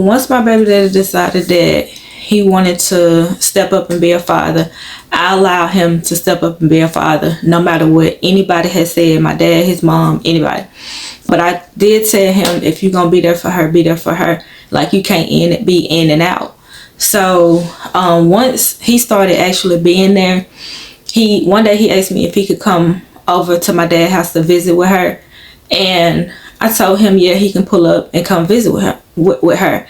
Once my baby daddy decided that he wanted to step up and be a father, I allow him to step up and be a father, no matter what anybody has said, my dad, his mom, anybody. But I did tell him, if you're gonna be there for her, be there for her. Like, you can't be in and out. So once he started actually being there, one day he asked me if he could come over to my dad's house to visit with her, and I told him, yeah, he can pull up and come visit with her.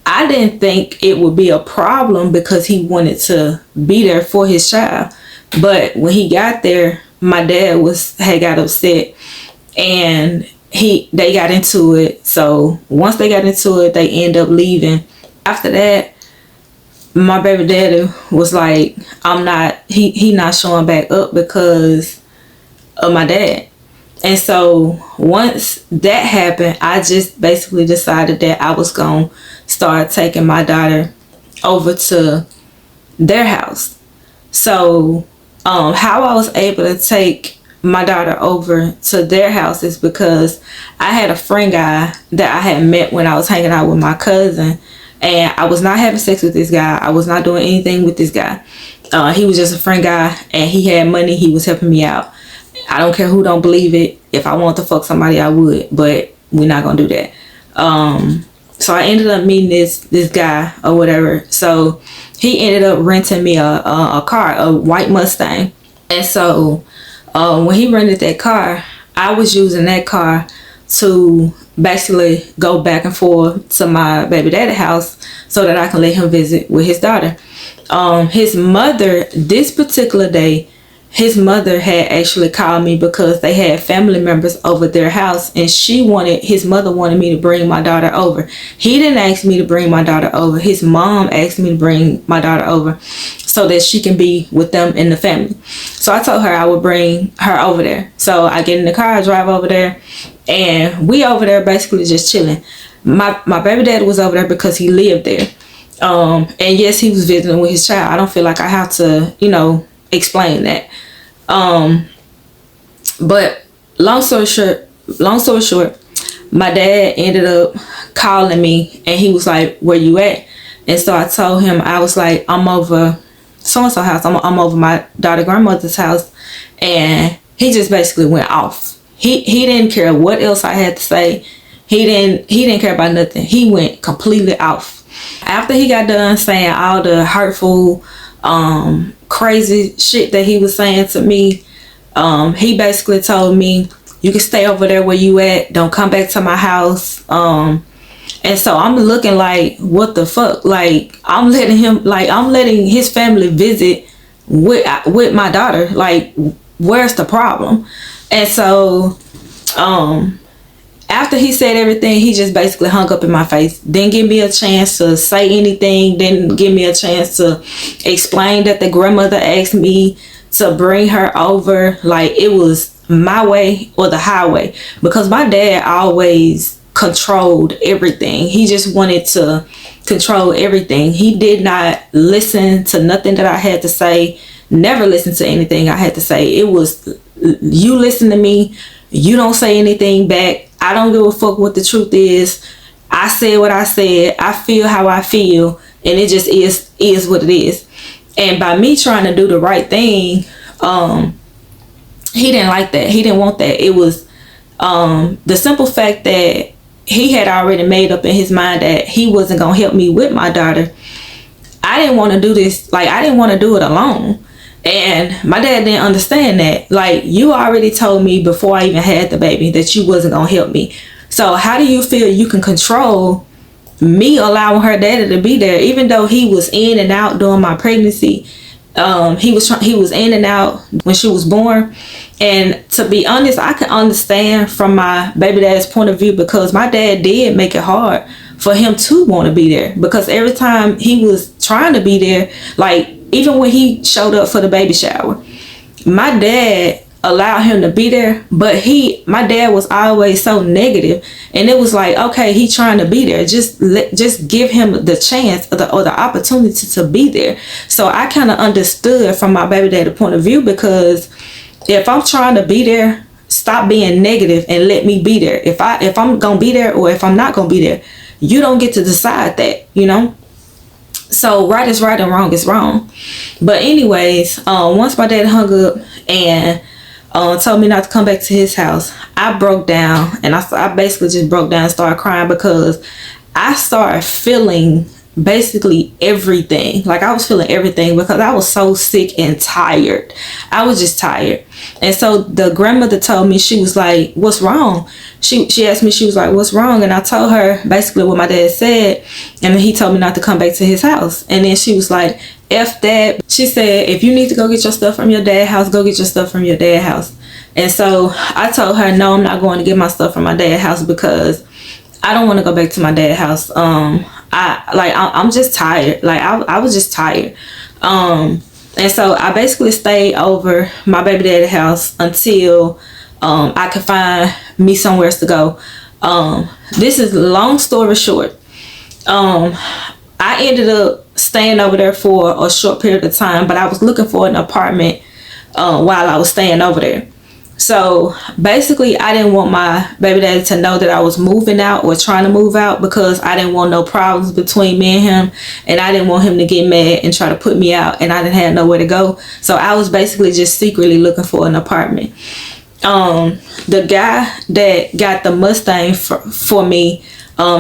I didn't think it would be a problem because he wanted to be there for his child. But when he got there, my dad had got upset, and they got into it. So once they got into it, they end up leaving. After that, my baby daddy was like, he not showing back up because of my dad. And so once that happened, I just basically decided that I was going to start taking my daughter over to their house. So how I was able to take my daughter over to their house is because I had a friend guy that I had met when I was hanging out with my cousin, and I was not having sex with this guy. I was not doing anything with this guy. He was just a friend guy, and he had money. He was helping me out. I don't care who don't believe it. If I want to fuck somebody, I would, but we're not gonna do that. So I ended up meeting this guy or whatever. So he ended up renting me a car, a white Mustang. And so when he rented that car, I was using that car to basically go back and forth to my baby daddy house so that I can let him visit with his daughter. His mother, this particular day, his mother had actually called me because they had family members over their house, and his mother wanted me to bring my daughter over. He didn't ask me to bring my daughter over. His mom asked me to bring my daughter over so that she can be with them in the family. So I told her I would bring her over there. So I get in the car, I drive over there, and we over there basically just chilling. My baby daddy was over there because he lived there. And yes, he was visiting with his child. I don't feel like I have to, explain that. But long story short, my dad ended up calling me, and he was like, where you at? And so I told him, I was like, I'm over so-and-so house. I'm over my daughter grandmother's house. And he just basically went off. He didn't care what else I had to say. He didn't care about nothing. He went completely off. After he got done saying all the hurtful, crazy shit that he was saying to me, he basically told me, you can stay over there where you at, don't come back to my house. And so I'm looking like, what the fuck? Like, I'm letting his family visit with my daughter. Like, where's the problem? And so after he said everything, he just basically hung up in my face. Didn't give me a chance to say anything. Didn't give me a chance to explain that the grandmother asked me to bring her over. Like, it was my way or the highway. Because my dad always controlled everything. He just wanted to control everything. He did not listen to nothing that I had to say. Never listened to anything I had to say. It was, you listen to me, you don't say anything back. I don't give a fuck what the truth is. I said what I said. I feel how I feel, and it just is what it is. And by me trying to do the right thing, he didn't like that. He didn't want that. It was the simple fact that he had already made up in his mind that he wasn't gonna help me with my daughter. I didn't want to do this. Like, I didn't want to do it alone. And my dad didn't understand that. Like, you already told me before I even had the baby that you wasn't gonna help me. So how do you feel you can control me allowing her daddy to be there, even though he was in and out during my pregnancy? He was in and out when she was born. And to be honest, I can understand from my baby dad's point of view, because my dad did make it hard for him to want to be there, because every time he was trying to be there, like even when he showed up for the baby shower, my dad allowed him to be there, but my dad was always so negative, and it was like, okay, he trying to be there, just give him the chance or the opportunity to be there. So I kind of understood from my baby dad's point of view, because if I'm trying to be there, stop being negative and let me be there. If I'm gonna be there, or if I'm not gonna be there, you don't get to decide that, you know. So right is right and wrong is wrong. But anyways, once my dad hung up and told me not to come back to his house, I broke down, and I basically just broke down and started crying, because I started feeling basically everything. Like, I was feeling everything because I was so sick and tired. I was just tired. And so the grandmother told me, she was like, what's wrong? She asked me, she was like, what's wrong? And I told her basically what my dad said, and then he told me not to come back to his house. And then she was like, F that. She said, if you need to go get your stuff from your dad's house, go get your stuff from your dad's house. And so I told her, no, I'm not going to get my stuff from my dad's house, because I don't want to go back to my dad's house. I'm just tired. Like, I was just tired. And so I basically stayed over my baby daddy's house until I could find me somewhere else to go. This is long story short. I ended up staying over there for a short period of time, but I was looking for an apartment while I was staying over there. So basically, I didn't want my baby daddy to know that I was moving out or trying to move out, because I didn't want no problems between me and him, and I didn't want him to get mad and try to put me out, and I didn't have nowhere to go. So I was basically just secretly looking for an apartment. The guy that got the Mustang for me,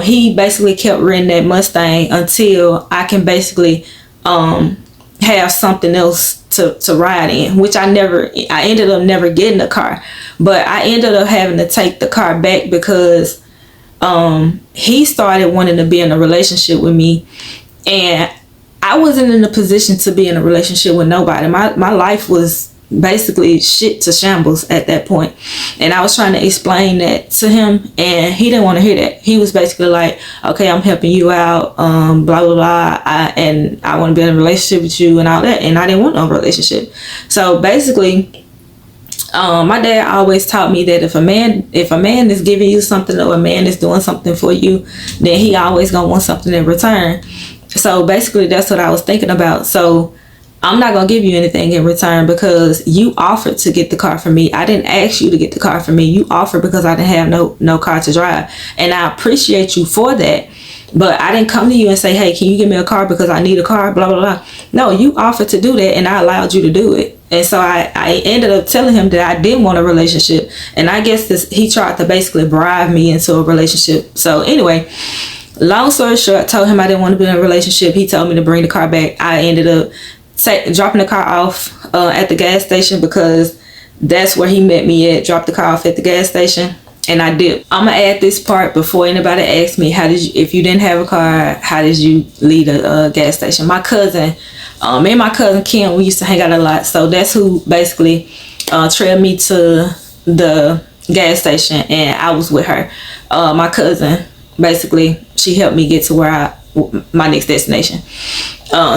he basically kept renting that Mustang until I can basically have something else to ride in, which I ended up never getting a car. But I ended up having to take the car back because he started wanting to be in a relationship with me, and I wasn't in a position to be in a relationship with nobody. My life was basically shit to shambles at that point, and I was trying to explain that to him, and he didn't want to hear that. He was basically like, okay, I'm helping you out, blah blah blah, and I want to be in a relationship with you and all that, and I didn't want no relationship. So basically, my dad always taught me that if a man is giving you something, or a man is doing something for you, then he always gonna want something in return. So basically, that's what I was thinking about. So I'm not going to give you anything in return, because you offered to get the car for me. I didn't ask you to get the car for me. You offered because I didn't have no car to drive. And I appreciate you for that. But I didn't come to you and say, hey, can you give me a car because I need a car, blah, blah, blah. No, you offered to do that, and I allowed you to do it. And so I ended up telling him that I didn't want a relationship. And I guess he tried to basically bribe me into a relationship. So anyway, long story short, I told him I didn't want to be in a relationship. He told me to bring the car back. I ended up dropping the car off at the gas station, because that's where he met me at. Dropped the car off at the gas station, and I dipped. I'm gonna add this part before anybody asks me, if you didn't have a car, how did you leave a gas station? My cousin, me and my cousin Kim, we used to hang out a lot, so that's who basically trailed me to the gas station, and I was with her. My cousin, basically, she helped me get to my next destination.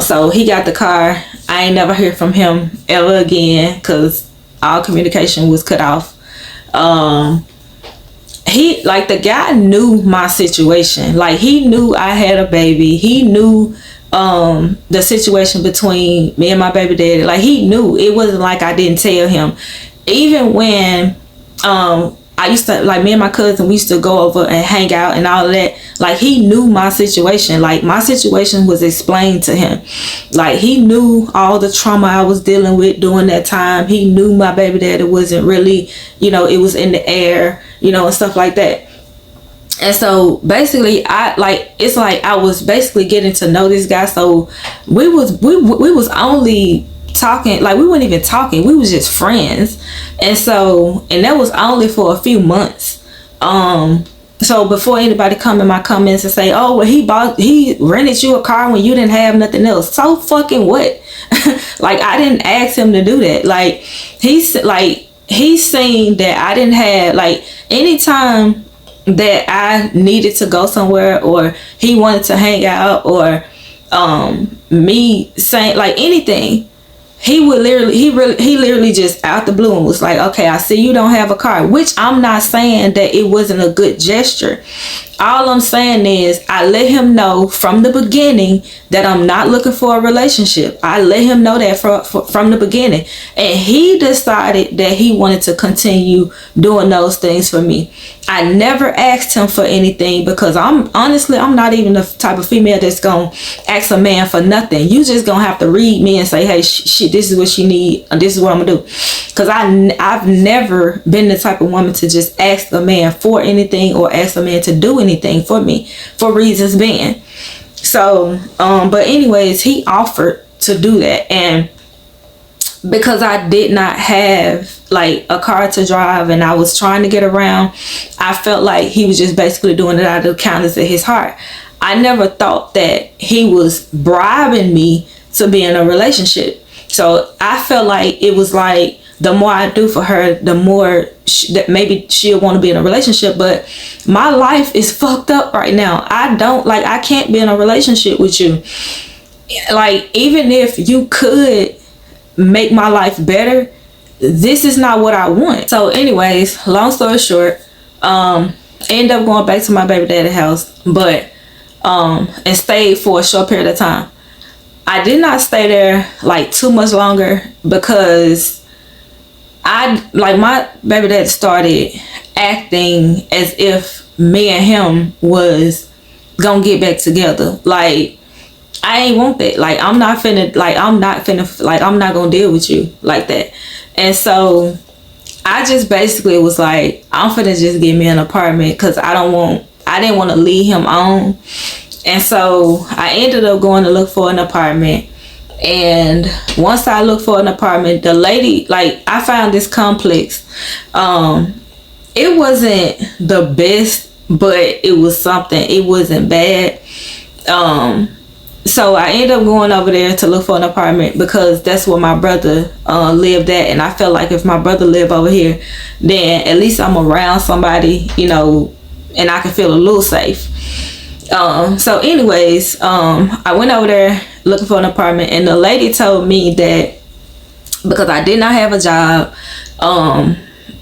So he got the car. I ain't never heard from him ever again, because all communication was cut off. The guy knew my situation. Like, he knew I had a baby. He knew the situation between me and my baby daddy. Like, he knew. It wasn't like I didn't tell him. Even when I used to, like, me and my cousin, we used to go over and hang out and all of that. Like, he knew my situation. Like, my situation was explained to him. Like, he knew all the trauma I was dealing with during that time. He knew my baby daddy wasn't really, it was in the air, and stuff like that. And so basically, it's like I was basically getting to know this guy. So we was only talking, like, we weren't even talking, we was just friends. And that was only for a few months. So before anybody come in my comments and say, oh, well, he rented you a car when you didn't have nothing else. So fucking what? Like, I didn't ask him to do that. Like, he's seen that I didn't have, like, anytime that I needed to go somewhere, or he wanted to hang out, or me saying, like, anything, he literally just out the blue and was like, okay, I see you don't have a car, which I'm not saying that it wasn't a good gesture. All I'm saying is I let him know from the beginning that I'm not looking for a relationship. I let him know that from the beginning. And he decided that he wanted to continue doing those things for me. I never asked him for anything because I'm not even the type of female that's going to ask a man for nothing. You just going to have to read me and say, hey, shit, this is what she need. And this is what I'm going to do. Because I've never been the type of woman to just ask a man for anything or ask a man to do anything for me for reasons being. So, but anyways, he offered to do that. And because I did not have like a car to drive and I was trying to get around, I felt like he was just basically doing it out of the kindness of his heart. I never thought that he was bribing me to be in a relationship. So I felt like it was like, the more I do for her, the more that maybe she'll want to be in a relationship. But my life is fucked up right now. I can't be in a relationship with you. Like, even if you could make my life better, this is not what I want. So anyways, long story short, end up going back to my baby daddy's house, but and stayed for a short period of time. I did not stay there like too much longer because my baby dad started acting as if me and him was gonna get back together. Like, I ain't want that. Like, I'm not gonna deal with you like that. And so I just basically was like, I'm finna just get me an apartment because I didn't want to leave him on. And so I ended up going to look for an apartment. And once I looked for an apartment, the lady, like, I found this complex. It wasn't the best, but it was something. It wasn't bad. So I ended up going over there to look for an apartment because that's where my brother lived at. And I felt like if my brother lived over here, then at least I'm around somebody, you know, and I can feel a little safe. So anyways, I went over there looking for an apartment, and the lady told me that because I did not have a job,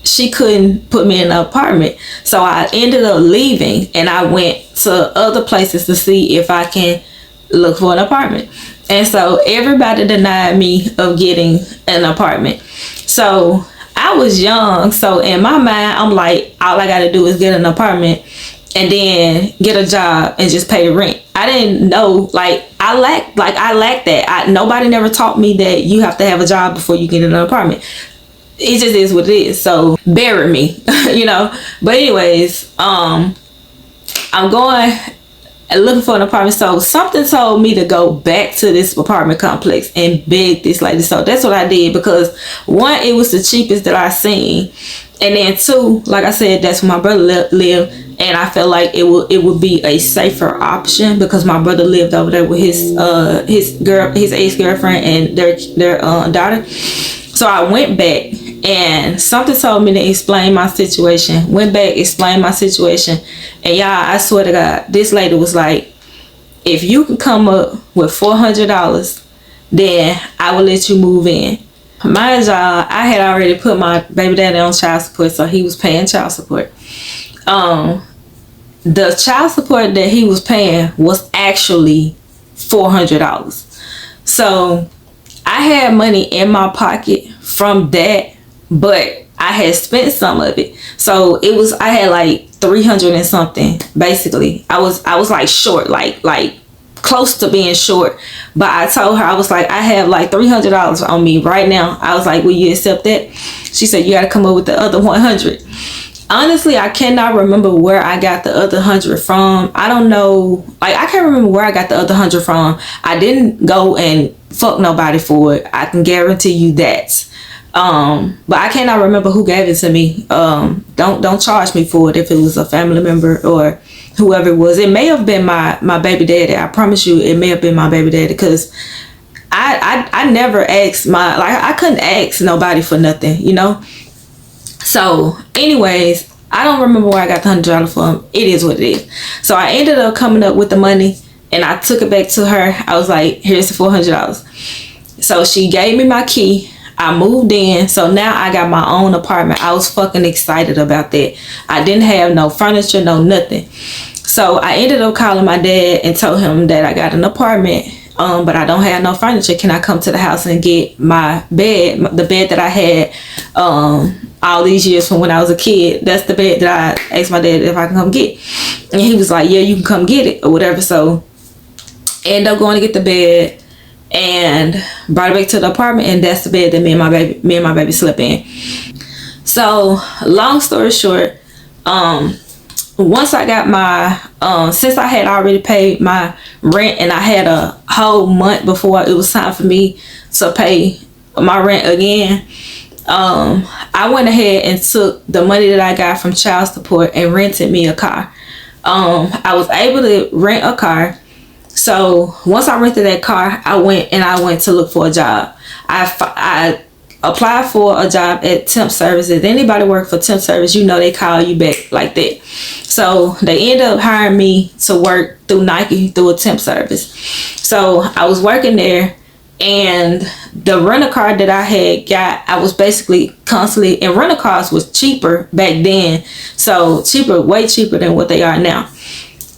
she couldn't put me in an apartment. So I ended up leaving, and I went to other places to see if I can look for an apartment. And so everybody denied me of getting an apartment. So I was young, so in my mind, I'm like, all I gotta do is get an apartment and then get a job and just pay the rent. I didn't know, I lacked that. Nobody never taught me that you have to have a job before you get an apartment. It just is what it is. So bury me, you know. But anyways, I'm going and looking for an apartment. So something told me to go back to this apartment complex and beg this lady. So that's what I did, because one, it was the cheapest that I seen, and then two, like I said, that's where my brother lived, and I felt like it would be a safer option because my brother lived over there with his ex-girlfriend and their daughter. So I went back, and something told me to explain my situation. Went back, explained my situation, and y'all, I swear to God, this lady was like, if you can come up with $400, then I will let you move in. Mind y'all, I had already put my baby daddy on child support, so he was paying child support. The child support that he was paying was actually $400. So I had money in my pocket from that, but I had spent some of it. So I had like 300 and something, basically. I was like short, like close to being short. But I told her, I was like, I have like $300 on me right now. I was like, will you accept that? She said, you got to come up with the other 100. Honestly, I cannot remember where I got the other 100 from. I don't know. Like, I can't remember where I got the other 100 from. I didn't go and fuck nobody for it. I can guarantee you that. But I cannot remember who gave it to me. Don't charge me for it if it was a family member or whoever it was. It may have been my baby daddy. I promise you, it may have been my baby daddy, because I never asked I couldn't ask nobody for nothing, you know. So anyways, I don't remember where I got the $100 from. It is what it is. So I ended up coming up with the money, and I took it back to her. I was like, here's the $400. So she gave me my key. I moved in. So now I got my own apartment. I was fucking excited about that. I didn't have no furniture, no nothing. So I ended up calling my dad and told him that I got an apartment, but I don't have no furniture. Can I come to the house and get my bed, the bed that I had all these years from when I was a kid? That's the bed that I asked my dad if I can come get. And he was like, yeah, you can come get it or whatever. So I ended up going to get the bed and brought it back to the apartment, and that's the bed that me and my baby slept in. So long story short, once I got my since I had already paid my rent and I had a whole month before it was time for me to pay my rent again, I went ahead and took the money that I got from child support and rented me a car. I was able to rent a car. So once I rented that car, I went to look for a job. I applied for a job at temp services. Anybody work for temp service, you know they call you back like that. So they ended up hiring me to work through Nike through a temp service. So I was working there, and the rental car that I had got, I was basically constantly, and rental cars was cheaper back then. So way cheaper than what they are now.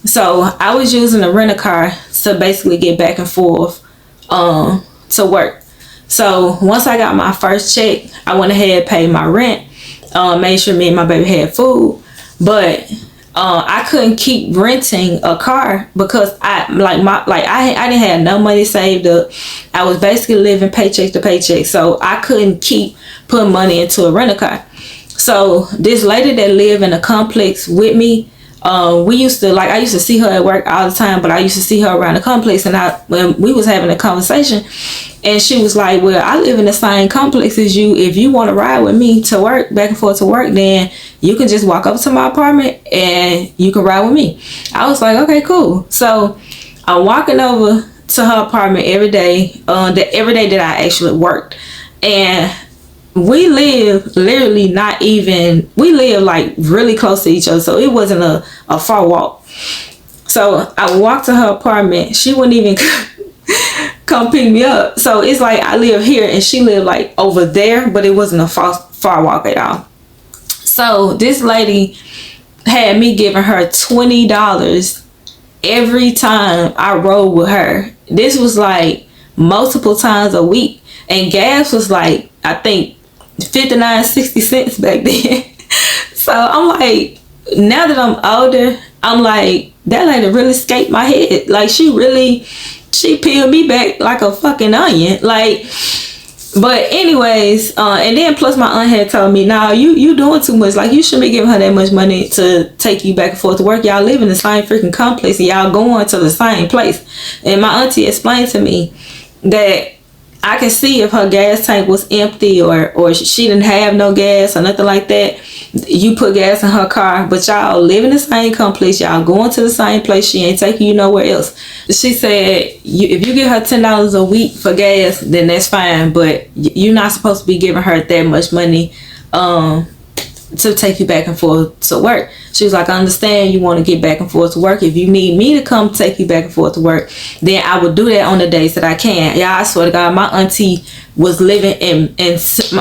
So I was using a rental car to basically get back and forth to work. So once I got my first check, I went ahead and paid my rent, made sure me and my baby had food. But I couldn't keep renting a car because I didn't have no money saved up. I was basically living paycheck to paycheck, so I couldn't keep putting money into a rental car. So this lady that lived in a complex with me, I used to see her at work all the time, but I used to see her around the complex, and when we was having a conversation, and she was like, well, I live in the same complex as you. If you want to ride with me to work, back and forth to work, then you can just walk up to my apartment and you can ride with me. I was like, okay, cool. So I'm walking over to her apartment every day, every day that I actually worked. And we live literally we live like really close to each other. So it wasn't a far walk. So I walked to her apartment. She wouldn't even come pick me up. So it's like I live here and she lived like over there, but it wasn't a far walk at all. So this lady had me giving her $20 every time I rode with her. This was like multiple times a week. And gas was like, I think 59-60 back then. So I'm like, now that I'm older, I'm like, that lady really escaped my head. Like she peeled me back like a fucking onion. Like, but anyways, and then plus my aunt had told me, nah, you doing too much. Like you shouldn't be giving her that much money to take you back and forth to work. Y'all live in the same freaking complex and y'all going to the same place. And my auntie explained to me that I can see if her gas tank was empty or she didn't have no gas or nothing like that. You put gas in her car, but y'all live in the same complex. Y'all going to the same place. She ain't taking you nowhere else. She said, if you give her $10 a week for gas, then that's fine. But you're not supposed to be giving her that much money to take you back and forth to work. She was like, I understand you want to get back and forth to work. If you need me to come take you back and forth to work, then I will do that on the days that I can. Yeah, I swear to God, my auntie was living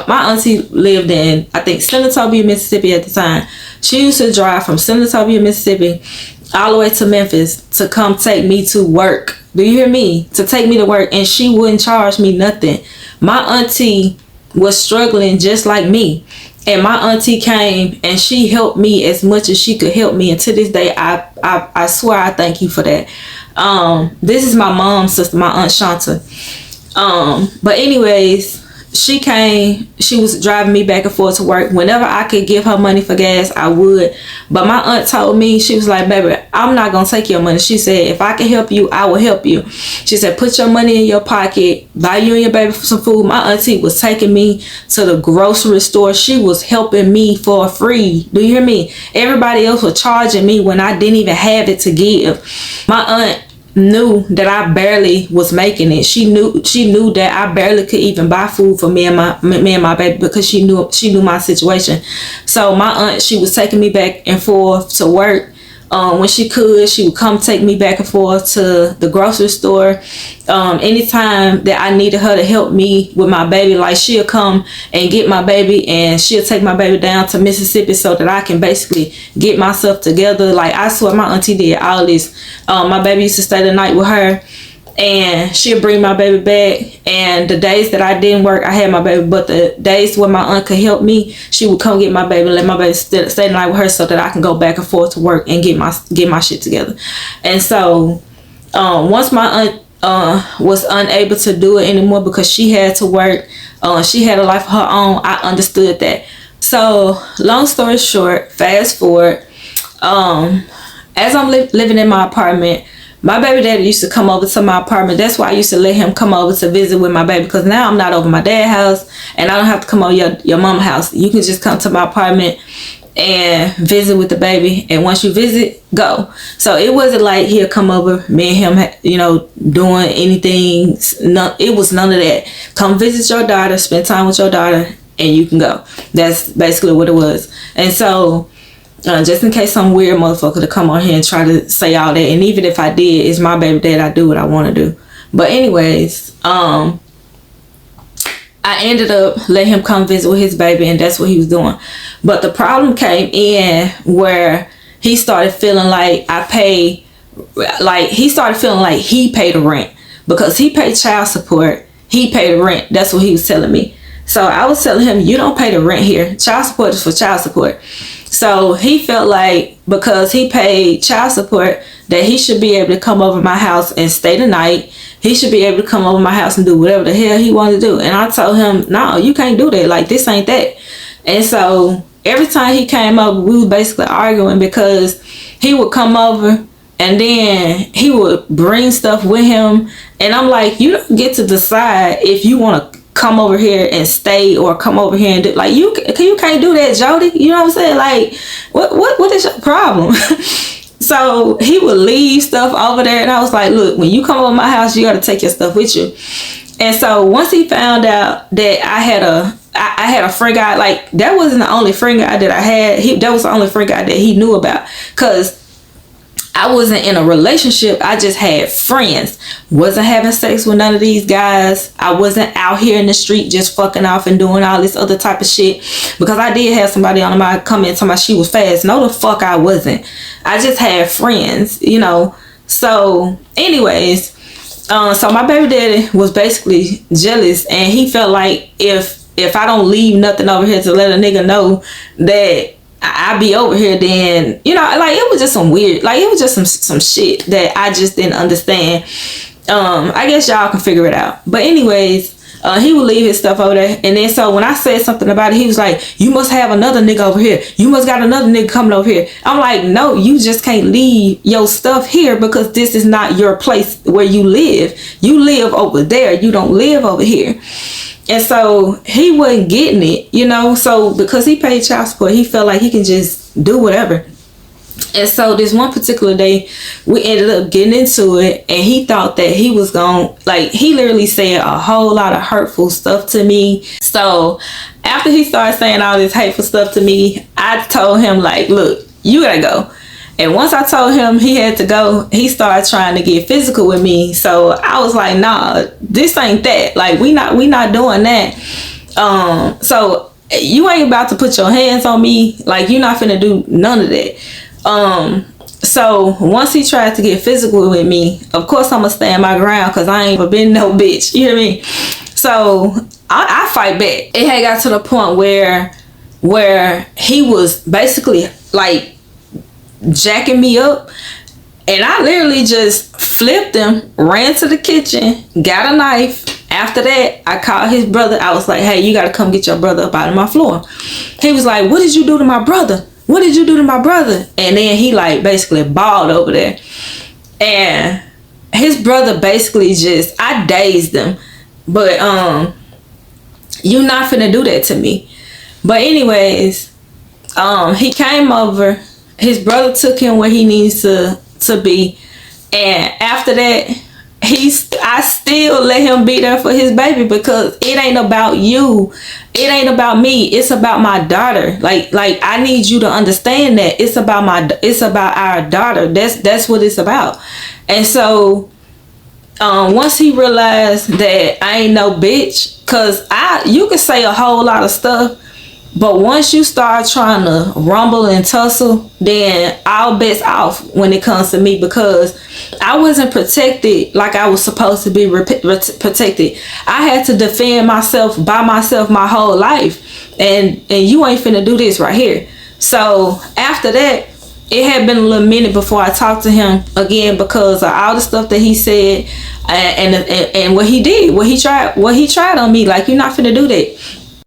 my auntie lived in, I think, Senatobia, Mississippi at the time. She used to drive from Senatobia, Mississippi all the way to Memphis to come take me to work. Do you hear me? To take me to work, and she wouldn't charge me nothing. My auntie was struggling just like me. And my auntie came and she helped me as much as she could help me. And to this day, I swear I thank you for that. This is my mom's sister, my Aunt Shanta. But anyways, she came, she was driving me back and forth to work. Whenever I could give her money for gas, I would. But my aunt told me, she was like, baby, I'm not going to take your money. She said, if I can help you, I will help you. She said, put your money in your pocket, buy you and your baby some food. My auntie was taking me to the grocery store. She was helping me for free. Do you hear me? Everybody else was charging me when I didn't even have it to give. My aunt knew that I barely was making it. She knew that I barely could even buy food for me and my baby because she knew my situation. So my aunt, she was taking me back and forth to work When she could, she would come take me back and forth to the grocery store. Anytime that I needed her to help me with my baby, like she'll come and get my baby, and she'll take my baby down to Mississippi so that I can basically get myself together. Like, I swear my auntie did all this. My baby used to stay the night with her, and she'll bring my baby back. And the days that I didn't work, I had my baby, but the days when my aunt could help me, she would come get my baby and let my baby stay the night with her so that I can go back and forth to work and get my shit together. And so once my aunt was unable to do it anymore because she had to work, she had a life of her own, I understood that. So long story short, fast forward, as I'm living in my apartment, my baby daddy used to come over to my apartment. That's why I used to let him come over to visit with my baby, because now I'm not over my dad's house and I don't have to come over your mama's house. You can just come to my apartment and visit with the baby, and once you visit, go. So it wasn't like he'll come over, me and him, you know, doing anything. It was none of that. Come visit your daughter, spend time with your daughter, and you can go. That's basically what it was. And so just in case some weird motherfucker to come on here and try to say all that, and even if I did, it's my baby dad, I do what I want to do. But anyways, I ended up letting him come visit with his baby, and that's what he was doing. But the problem came in where he started feeling like he started feeling like he paid the rent, because he paid child support, he paid the rent. That's what he was telling me. So I was telling him, you don't pay the rent here. Child support is for child support. So he felt like because he paid child support that he should be able to come over my house and stay the night. He should be able to come over my house and do whatever the hell he wanted to do. And I told him, no, you can't do that. Like, this ain't that. And so every time he came over, we were basically arguing, because he would come over and then he would bring stuff with him. And I'm like, you don't get to decide if you want to come over here and stay or come over here and do, like, you can't do that, Jody. You know what I'm saying? Like, what is your problem? So he would leave stuff over there, and I was like, look, when you come over my house, you got to take your stuff with you. And so once he found out that I had a friend guy, like, that wasn't the only friend guy that I had. That was the only friend guy that he knew about, because I wasn't in a relationship. I just had friends. Wasn't having sex with none of these guys. I wasn't out here in the street just fucking off and doing all this other type of shit, because I did have somebody on my comment talking about she was fast. No, the fuck I wasn't. I just had friends, you know. So anyways, so my baby daddy was basically jealous, and he felt like if I don't leave nothing over here to let a nigga know that I be over here, then, you know, like, it was just some weird, like, it was just some shit that I just didn't understand. I guess y'all can figure it out. But anyways, he would leave his stuff over there, and then so when I said something about it, he was like, you must have another nigga over here. You must got another nigga coming over here. I'm like, no, you just can't leave your stuff here, because this is not your place where you live. You live over there. You don't live over here. And so he wasn't getting it, you know. So because he paid child support, he felt like he can just do whatever. And so this one particular day, we ended up getting into it, and he thought that he was gonna, like, he literally said a whole lot of hurtful stuff to me. So after he started saying all this hateful stuff to me, I told him, like, look, you gotta go. And once I told him he had to go, he started trying to get physical with me. So I was like, nah, this ain't that. Like, we not doing that. So you ain't about to put your hands on me. Like, you're not finna do none of that. So once he tried to get physical with me, of course I'm gonna stand my ground, because I ain't ever been no bitch. You hear me? So I fight back. It had got to the point where he was basically like jacking me up, and I literally just flipped him, ran to the kitchen, got a knife. After that, I called his brother. I was like, hey, you gotta come get your brother up out of my floor. He was like, what did you do to my brother? What did you do to my brother? And then he like basically bawled over there, and his brother basically just, I dazed him, but you not finna do that to me. But anyways, he came over. His brother took him where he needs to be, and after that, I still let him be there for his baby, because it ain't about you. It ain't about me. It's about my daughter. Like I need you to understand that it's about our daughter. That's what it's about. And so once he realized that I ain't no bitch, cause you can say a whole lot of stuff, but once you start trying to rumble and tussle, then all bets off when it comes to me, because I wasn't protected like I was supposed to be protected. I had to defend myself by myself my whole life, and you ain't finna do this right here. So after that, it had been a little minute before I talked to him again, because of all the stuff that he said and what he did, what he tried on me. Like, you're not finna do that.